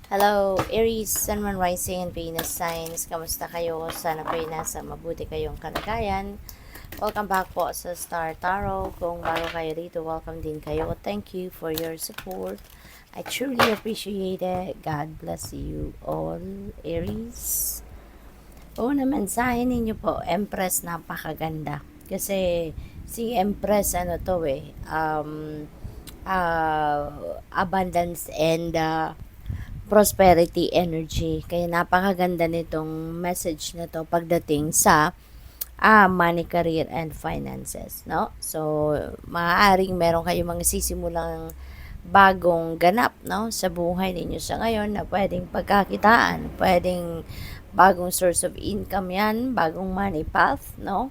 Hello, Aries, Sun, Moon, Rising, and Venus signs. Kamusta kayo? Sana po'y nasa mabuti kayong kalagayan. Welcome back po sa Star Tarot. Kung bago kayo dito, welcome din kayo. Thank you for your support. I truly appreciate it. God bless you all, Aries. Una mensahe ninyo po, Empress, napakaganda. Kasi si Empress, abundance and prosperity energy. Kaya napakaganda nitong message na to pagdating sa money, career, and finances, no? So, maaaring meron kayong mga sisimulang bagong ganap, no? Sa buhay ninyo sa ngayon na pwedeng pagkakitaan, pwedeng bagong source of income yan, bagong money path, no?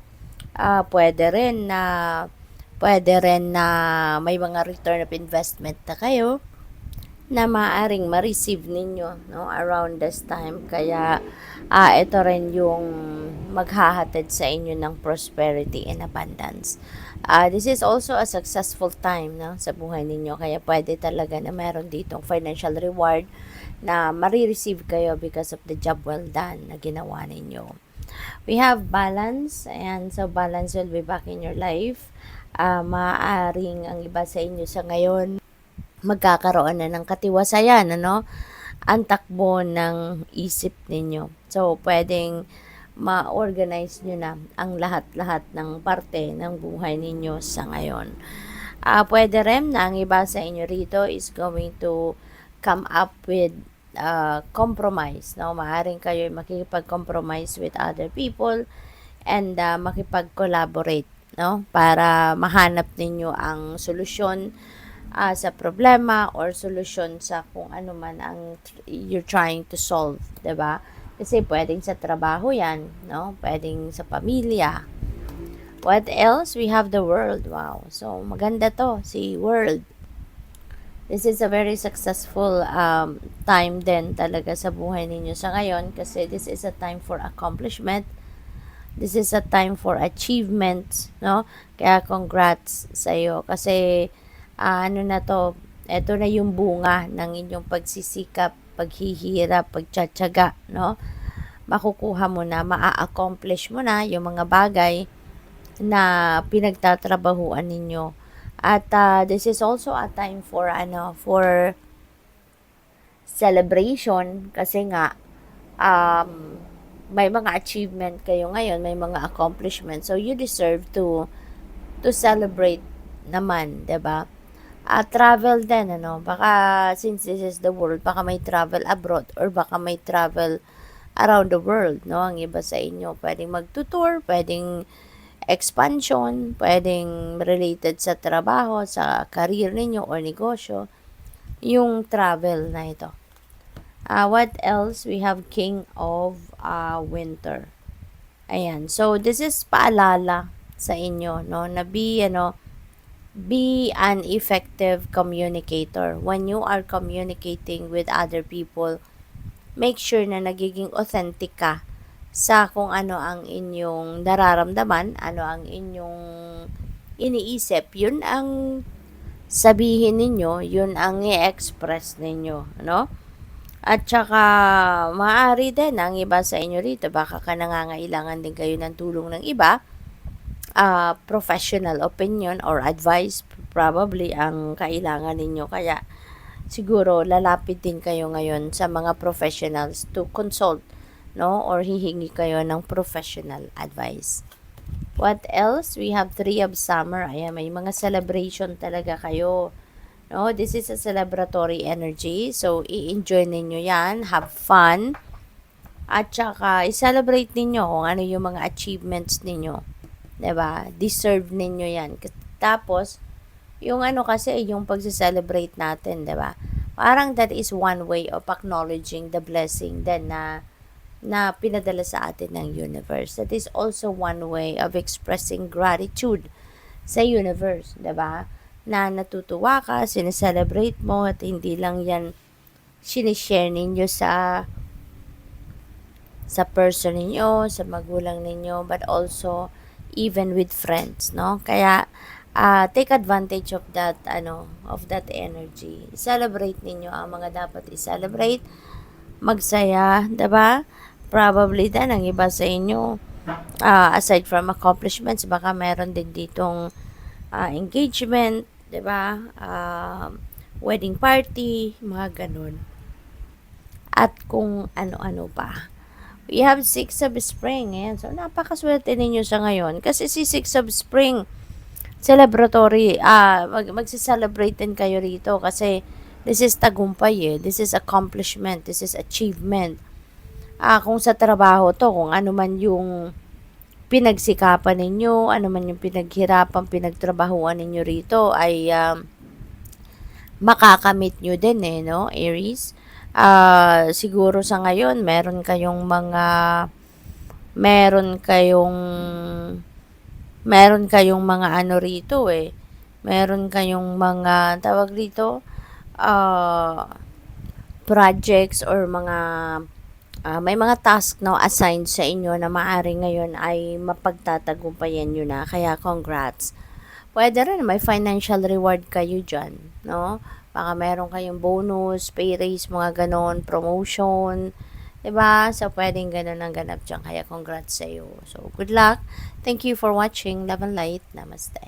Pwede rin na may mga return of investment na kayo na maaaring ma-receive ninyo, no, around this time. Kaya ito rin yung maghahatid sa inyo ng prosperity and abundance. This is also a successful time, no, sa buhay ninyo. Kaya pwede talaga na meron ditong financial reward na marireceive kayo because of the job well done na ginawa ninyo. We have balance, and so balance will be back in your life. Maaaring ang iba sa inyo sa ngayon magkakaroon na ng katiwasayan, ano, ang takbo ng isip ninyo. So, pwedeng ma-organize nyo na ang lahat-lahat ng parte ng buhay ninyo sa ngayon. Pwede rin na ang iba sa inyo rito is going to come up with compromise, no? Maaring kayo makikipag-compromise with other people and makipag-collaborate, no? Para mahanap ninyo ang solusyon sa problema or solusyon sa kung ano man ang you're trying to solve, 'di ba? Kasi pwedeng sa trabaho 'yan, no? Pwedeng sa pamilya. What else? We have the world. Wow. So maganda 'to, si world. This is a very successful time din talaga sa buhay ninyo sa ngayon kasi this is a time for accomplishment. This is a time for achievements, no? Kaya congrats sa iyo kasi ano na to, eto na yung bunga ng inyong pagsisikap, paghihirap, pagtsatsaga, no? Makukuha mo na, maa-accomplish mo na yung mga bagay na pinagtatrabahuan ninyo. At this is also a time for celebration kasi nga may mga achievement kayo ngayon, may mga accomplishment. So you deserve to celebrate naman, 'di ba? Travel din, ano, baka since this is the world, baka may travel abroad or baka may travel around the world, no? Ang iba sa inyo, pwedeng magtutour, pwedeng expansion, pwedeng related sa trabaho, sa career ninyo or negosyo, yung travel na ito. What else? We have King of Winter. Ayan. So, this is paalala sa inyo, no? Na be an effective communicator. When you are communicating with other people, make sure na nagiging authentic ka sa kung ano ang inyong nararamdaman, ano ang inyong iniisip. Yun ang sabihin ninyo, yun ang i-express ninyo, no? At saka, maaari din ang iba sa inyo rito, baka ka nangangailangan din kayo ng tulong ng iba, professional opinion or advice probably ang kailangan ninyo. Kaya siguro lalapit din kayo ngayon sa mga professionals to consult, no? Or hihingi kayo ng professional advice. What else? We have Three of Summer. Ayan, may mga celebration talaga kayo. No, this is a celebratory energy. So, i-enjoy ninyo yan. Have fun. At saka, i-celebrate ninyo kung ano yung mga achievements ninyo. 'Di ba? Deserve ninyo 'yan. Tapos yung ano kasi yung pagse-celebrate natin, 'di ba? Parang that is one way of acknowledging the blessing then na pinadala sa atin ng universe. That is also one way of expressing gratitude sa universe, 'di ba? Na natutuwa ka, sineselebrate mo at hindi lang 'yan sinishare ninyo sa person ninyo, sa magulang ninyo, but also even with friends, no? Kaya take advantage of that energy. Celebrate ninyo ang mga dapat i-celebrate, magsaya, 'di ba? Probably din ang iba sa inyo, aside from accomplishments, baka meron din ditong engagement, 'di ba? Wedding party, mga ganun. At kung ano-ano pa. We have Six of Spring. Ayan. So, napakaswerte ninyo sa ngayon. Kasi si Six of Spring, celebratory, magse-celebrate din kayo rito kasi this is tagumpay This is accomplishment. This is achievement. Kung sa trabaho to, kung ano man yung pinagsikapan ninyo, ano man yung pinaghirapan, pinagtrabahuan ninyo rito ay makakamit nyo din no, Aries? Siguro sa ngayon, meron kayong mga ano rito meron kayong mga, tawag dito, projects or may mga task na assigned sa inyo na maaring ngayon ay mapagtatagumpayan nyo na. Kaya congrats. Pwede rin may financial reward kayo dyan, no? Baka meron kayong bonus, pay raise, mga ganon, promotion, 'di ba? So, pwedeng ganon ang ganap dyan. Kaya congrats sa iyo. So, good luck. Thank you for watching. Love and light. Namaste.